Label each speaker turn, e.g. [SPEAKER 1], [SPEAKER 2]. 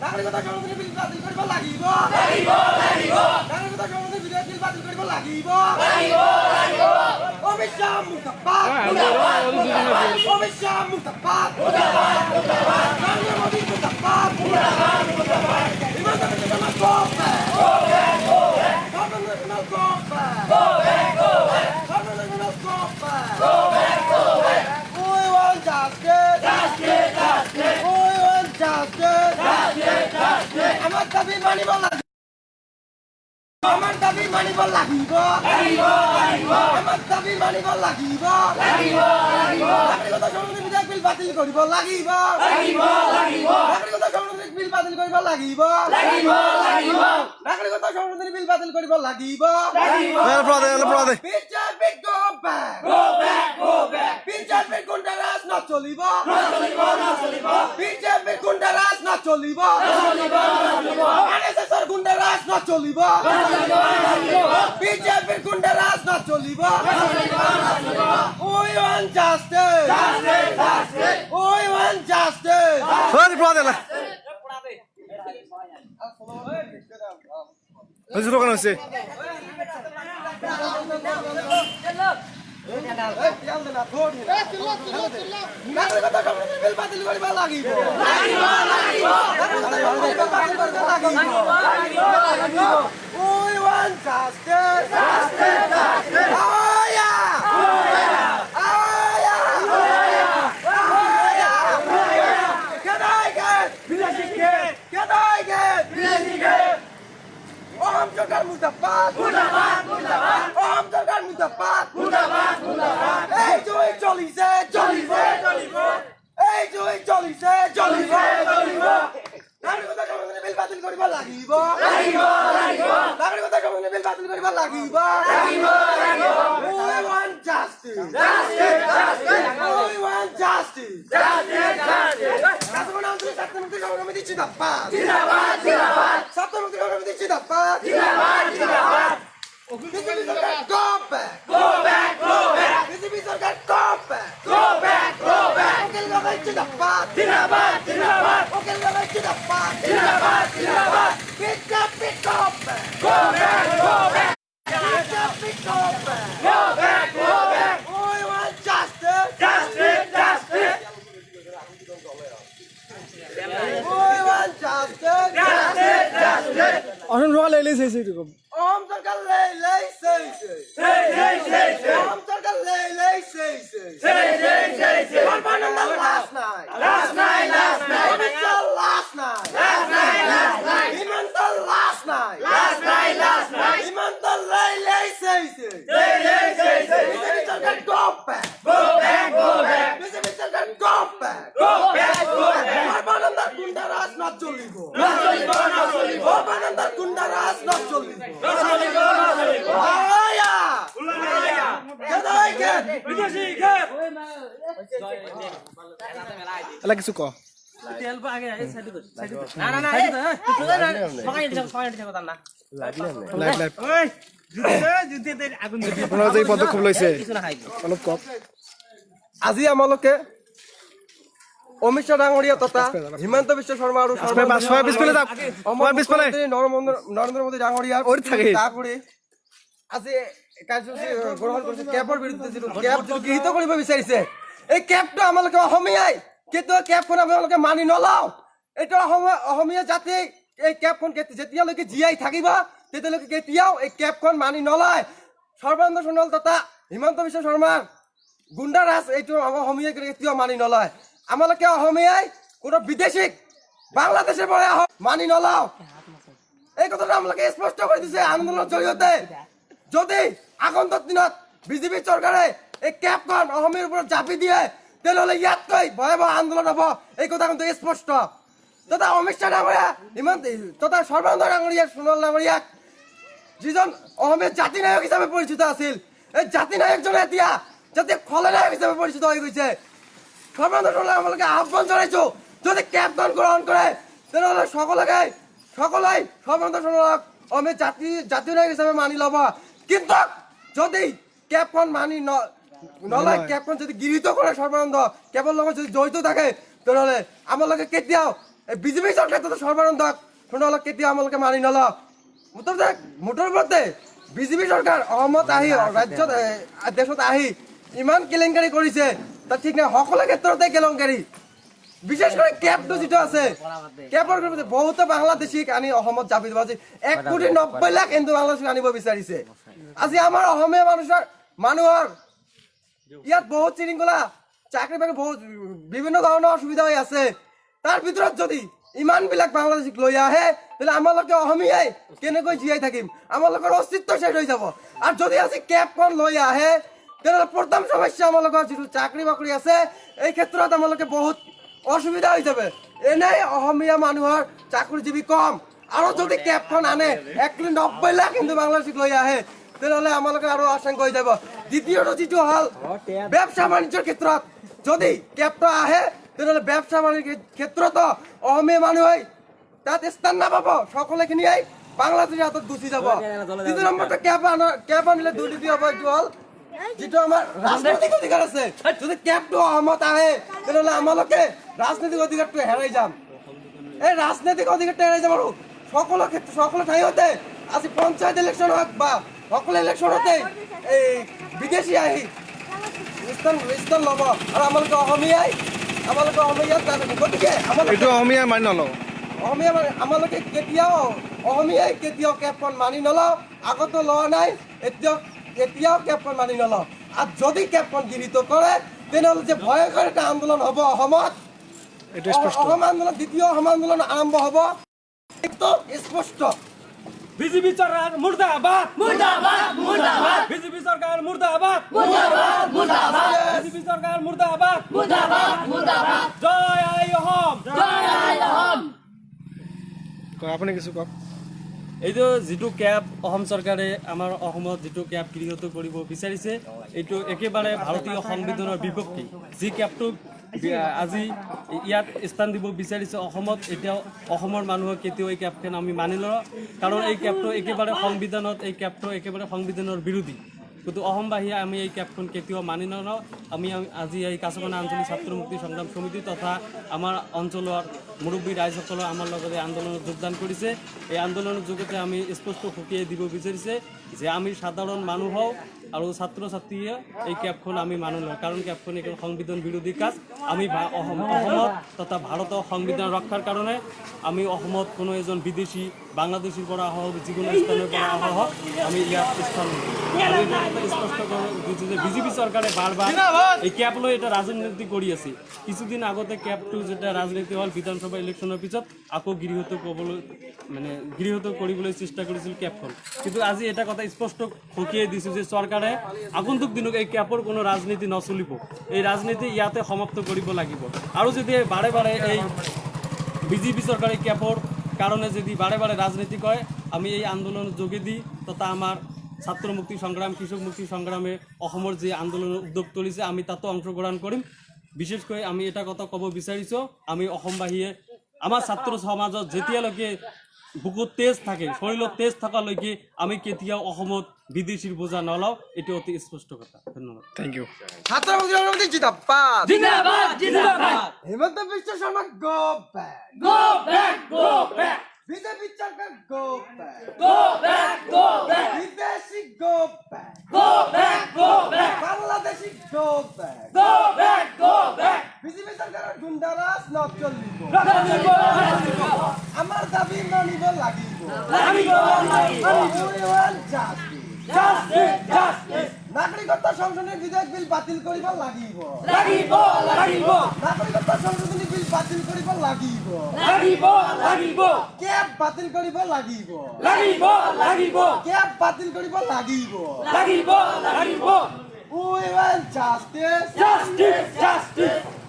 [SPEAKER 1] নাগরিকতা সংশোধনী বিল বাতিল কৰিব লাগিব নাগরিকতা সংশোধনী বিল বাতিল কৰিব লাগিব অমিত শাহ মুৰ্দাবাদ অমিত শাহ মুৰ্দাবাদ নৰেন্দ্ৰ মোদী মুৰ্দাবাদ Himanta Biswa Sharma go back National go back National go back we want justice we want justice আমার দাবি মানিব লাগিব আমার দাবি মানিব লাগিব আমার দাবি মানিব লাগিব নাগরিকতা সংশোধনী বিল বাতিল কৰিব লাগিব নাগরিকতা সংশোধনী বিল বাতিল কৰিব লাগিব নাগরিকতা সংশোধনী বিল বাতিল কৰিব লাগিব BJP go back BJP goonda raj নচলিব বিজেপি গুন্ডারাজ নচলিব আরএসএসর গুন্ডারাজ নচলিব বিজেপি গুন্ডারাজ নচলিব we want justice we want justice
[SPEAKER 2] Sorry, brother. Let's look at it.
[SPEAKER 1] নাগরিকতা সংশোধনী বিল বাতিল কৰিব লাগিব we want justice Om Sarkar Murdabad Om Sarkar Murdabad এই জয় চলিছে এই জয় চলিছে নাগরিকতা সংশোধনী বিল বাতিল কৰিব লাগিব নাগরিকতা সংশোধনী বিল বাতিল কৰিব লাগিব we want justice we want justice ছাত্রমন্ত্রী সংগ্রামী জিন্দাবাদ ছাত্রমন্ত্রী সংগ্রামী জিন্দাবাদ বিজেপি সরকার go back বিজেপি সরকার go back ওকেল গগৈ জিন্দাবাদ ওকেল গগৈ জিন্দাবাদ BJP go back BJP go back we want justice we want justice
[SPEAKER 2] অসম সকালে এলিয়েছে এরকম
[SPEAKER 1] Om Sarkar lay say Om Sarkar lay say Sarbananda last night Omita last night Himanta last night Himanta lay say BJP Sarkar go back BJP Sarkar go back Sarbananda Gundaraz not চলিব Sarbananda Gundaraz not চলিব
[SPEAKER 2] এলা কিছু ক আপোনালোকে যে পদক্ষেপ লৈছে অলপ কওক
[SPEAKER 1] আজি আমালোকে অমিত শাহ ডাঙৰীয়া তথা হিমন্ত বিশ্ব শৰ্মা আৰু নৰেন্দ্ৰ মোদী ডাঙৰীয়াৰ তাৰোপৰি আজি কাৰ্যসূচী গ্ৰহণ কৰিছে কেবৰ বিৰুদ্ধে যিটো কেব গৃহীত কৰিব বিচাৰিছে এই কেবটো আমালোকে অসমীয়াই কিন্তু কেবখন আপোনালোকে মানি নলওঁ এইটো অসমীয়া জাতি এই কেবখন যেতিয়ালৈকে জীয়াই থাকিব তেতিয়ালৈকে কেতিয়াও এই কেবখন মানি নলয় সৰ্বানন্দ সোণোৱাল তথা হিমন্ত বিশ্ব শৰ্মাৰ গুণ্ডাৰাজ এইটো অসমীয়াই কেতিয়াও মানি নলয় আমালোকে অসমীয়াই কোনো বিদেশিক বাংলাদেশের পরে মানি নলাও এই কথাটা আমালোকে স্পষ্ট করে দিছে আন্দোলনের জড়িয়তে যদি আগন্তুক দিনত বিজেপি সরকারে এই ক্যাবখন অসমের উপর চাপি দিয়ে তাহলে ইয়াতকৈ ভয়াবহ আন্দোলন হব এই কথা কিন্তু স্পষ্ট তথা অমিত শাহ ডাঙৰীয়া হিমন্ত তথা সৰ্বানন্দ ডাঙৰীয়া সোণোৱাল ডাঙৰীয়াক যিজন অসমের জাতি নায়ক হিসাবে পরিচিত আছিল এই জাতি নায়কজনে এতিয়া জাতীয় খলনায়ক হিসাবে পরিচিত হয়ে গেছে সর্বানন্দ সোণোৱাল আমালোকে আহ্বান জানাইছো যদি ক্যাবখন গ্রহণ করে তাহলে সকলেই সর্বানন্দ সোণোৱালক অসমের জাতীয় নায়ক হিসাবে মানি লব কিন্তু যদি ক্যাবখন মানি নলয় ক্যাবখন যদি গৃহীত করে সর্বানন্দ কেবল লগত যদি জড়িত থাকে তাহলে আমালোকে কেতিয়াও এই বিজেপি চৰকাৰ তো সৰ্বানন্দক শুনলক কেতিয়া আমালোকে মানি নলক মুঠৰ ওপৰতে বিজেপি চৰকাৰ অসমত আহি ৰাজ্যত দেশত আহি ইমান কেলেংকাৰী কৰিছে তাত ঠিক নাই সকলো ক্ষেত্ৰতে কেলেংকাৰী বিশেষ করে ক্যাবটো যেটা আছে ক্যাবৰ বহুতো বাংলাদেশীক আনি অসমত জাপি দিব 1,90,00,000 হিন্দু বাংলাদেশীক আনিব বিচাৰিছে আজি আমাৰ অসমীয়া মানুহৰ ইয়াত বহুত শৃংখলা চাকৰি বাকৰি বহুত বিভিন্ন ধৰণৰ অসুবিধা হৈ আছে তাৰ ভিতৰত যদি ইমান বিলাক বাংলাদেশীক লৈ আহে তাহলে আমালোকে অসমীয়াই কেনেকৈ জীয়াই থাকিম আমালোকৰ অস্তিত্ব শেষ হৈ যাব আৰু যদি আজি ক্যাবখন লৈ আহে তাহলে প্ৰথম সমস্যা আমালোকৰ যিটো চাকৰি বাকৰি আছে এই ক্ষেত্ৰত আমালোকে বহুত অসুবিধা হৈ যাবে এনেই অসমীয়া মানুহৰ চাকৰিজীৱী কম আৰু যদি ক্যাবখন আনে 1,90,00,000 হিন্দু বাংলাদেশীক লৈ আহে তাহলে আমালোকে আৰু আশংকা হৈ যাব দ্বিতীয়টো যেটো হল ব্যবসা বাণিজ্যৰ ক্ষেত্ৰত যদি ক্যাবটো আহে তাহলে ব্যবসা বাণিজ্যৰ ক্ষেত্ৰত অসমীয়া মানুহে তাত স্থান নাপাব সকলোখিনিয়ে বাংলাদেশৰ হাতত গুচি যাব দ্বিতীয় নম্বৰটো ক্যাব আনিলে দুৰ্নীতি হ'ব এইটো হল যেটো আমাৰ ৰাজনৈতিক অধিকাৰ আছে যদি ক্যাবটো অসমত আহে তাহলে আমালোকে ৰাজনৈতিক অধিকাৰটো হেৰাই যাম এই ৰাজনৈতিক অধিকাৰটো হেৰাই যাম আৰু সকলো ক্ষেত্ৰত সকলো ঠাইতে আজি পঞ্চায়ত ইলেকশ্যন হওক বা সকলো ইলেকশ্যনতে এই বিদেশী আহি স্থান ল'ব আৰু আমালোকে অসমীয়াই গতিকে
[SPEAKER 2] এইটো অসমীয়া মানি নলওঁ
[SPEAKER 1] অসমীয়া আমালোকে অসমীয়াই কেতিয়াও ক্যাবখন মানি নলওঁ আগতো লোৱা নাই এতিয়াও ক্যাবখন মানি নলওঁ আৰু যদি ক্যাবখন গৃহীত কৰে তেনেহ'লে যে ভয়ংকৰ এটা আন্দোলন হ'ব অসমত অসম আন্দোলন দ্বিতীয় অসম আন্দোলন আৰম্ভ হ'ব এইটো স্পষ্ট
[SPEAKER 3] বিজেপি সরকার মুর্দাবাদ মুর্দাবাদ মুর্দাবাদ বিজেপি সরকার মুর্দাবাদ মুর্দাবাদ মুর্দাবাদ বিজেপি সরকার মুর্দাবাদ মুর্দাবাদ মুর্দাবাদ জয় আই অসম জয় আই অসম
[SPEAKER 2] আপুনি কিছু কওক
[SPEAKER 3] এইটো যেটো ক্যাব অসম চৰকাৰে আমাৰ অসমত যেটো ক্যাব গৃহীত কৰিব বিচাৰিছে এইটো একেবাৰে ভাৰতীয় সংবিধানৰ বিপক্ষে যি ক্যাবটো আজি ইয়াত স্থান দিব বিচাৰিছে অসমত এতিয়াও অসমৰ মানুহক কেতিয়াও এই ক্যাবখন আমি মানি লওঁ কাৰণ এই ক্যাবটো একেবাৰে সংবিধানৰ বিৰোধী কিন্তু অসমবাসীয়ে আমি এই ক্যাবখন কেতিয়াও মানি নলওঁ আমি আজি এই কাছমাৰা আঞ্চলিক ছাত্ৰ মুক্তি সংগ্ৰাম সমিতি তথা আমাৰ অঞ্চলৰ মুৰব্বী ৰাইজসকলে আমাৰ লগতে আন্দোলনত যোগদান কৰিছে এই আন্দোলনৰ যোগতে আমি স্পষ্ট সকীয়াই দিব বিচাৰিছে যে আমি সাধাৰণ মানুহ হওঁ আৰু ছাত্ৰ ছাত্ৰীয়ে এই ক্যাবখন আমি মানি লওঁ কাৰণ ক্যাবখন এখন সংবিধান বিৰোধী কাজ আমি অসমত তথা ভাৰতৰ সংবিধান ৰক্ষাৰ কাৰণে আমি অসমত কোনো এজন বিদেশী বাংলাদেশীৰ পৰা হওক যিকোনো স্থানৰ পৰা হওক আমি ইয়াত স্থান স্পষ্ট কৰিছোঁ যে বিজেপি চৰকাৰে বাৰ এই ক্যাব লৈ এটা ৰাজনীতি কৰি আছে কিছুদিন আগতে ক্যাবটো যেতিয়া ৰাজনীতি হ'ল বিধানসভা ইলেকশ্যনৰ পিছত আকৌ গৃহীত কৰিবলৈ চেষ্টা কৰিছিল ক্যাবখন কিন্তু আজি এটা কথা স্পষ্ট সকীয়াই দিছোঁ যে চৰকাৰে আগন্তুক দিনত এই ক্যাবৰ কোনো ৰাজনীতি নচলিব এই ৰাজনীতি ইয়াতে সমাপ্ত কৰিব লাগিব আৰু যদি বাৰে এই বিজেপি চৰকাৰে ক্যাবৰ কাৰণে যদি বাৰে ৰাজনীতি কৰে আমি এই আন্দোলনৰ যোগেদি তথা আমাৰ ছাত্ৰ মুক্তি সংগ্ৰাম কৃষক মুক্তি সংগ্ৰামে অসমৰ যে আন্দোলনৰ উদ্যোগ তুলিছে আমি তাতো অংশগ্ৰহণ কৰিম বিশেষকৈ আমি এটা কথা ক'ব বিচাৰিছোঁ আমি অসমবাসীয়ে আমাৰ ছাত্ৰ সমাজত যেতিয়ালৈকে বুকুত তেজ থাকে শৰীৰত তেজ থকালৈকে আমি কেতিয়াও অসমত বিদেশীৰ বোজা নলওঁ এইটো অতি স্পষ্ট কথা ধন্যবাদ
[SPEAKER 2] থেংক ইউ
[SPEAKER 1] ছাত্ৰ মুক্তি জিন্দাবাদ
[SPEAKER 3] জিন্দাবাদ জিন্দাবাদ
[SPEAKER 1] Himanta Biswa Sarma go back
[SPEAKER 3] go back go back
[SPEAKER 1] BJP চৰকাৰ go back
[SPEAKER 3] go back go back
[SPEAKER 1] বিদেশী go back
[SPEAKER 3] go back go back
[SPEAKER 1] বাংলাদেশী go back
[SPEAKER 3] go back go back
[SPEAKER 1] BJP চৰকাৰৰ গুণ্ডাৰাজ নচলিব
[SPEAKER 3] ৰাজিব
[SPEAKER 1] আমাৰ দাবী মানিব লাগিব নাগৰিকত্ব সংশোধনী বিধেয়ক বিল বাতিল কৰিব লাগিব নাগৰিকত্ব সংশোধনী বিল বাতিল কৰিব লাগিব ক্যাব বাতিল কৰিব লাগিব ক্যাব বাতিল কৰিব লাগিব We want justice.
[SPEAKER 3] Justice, justice.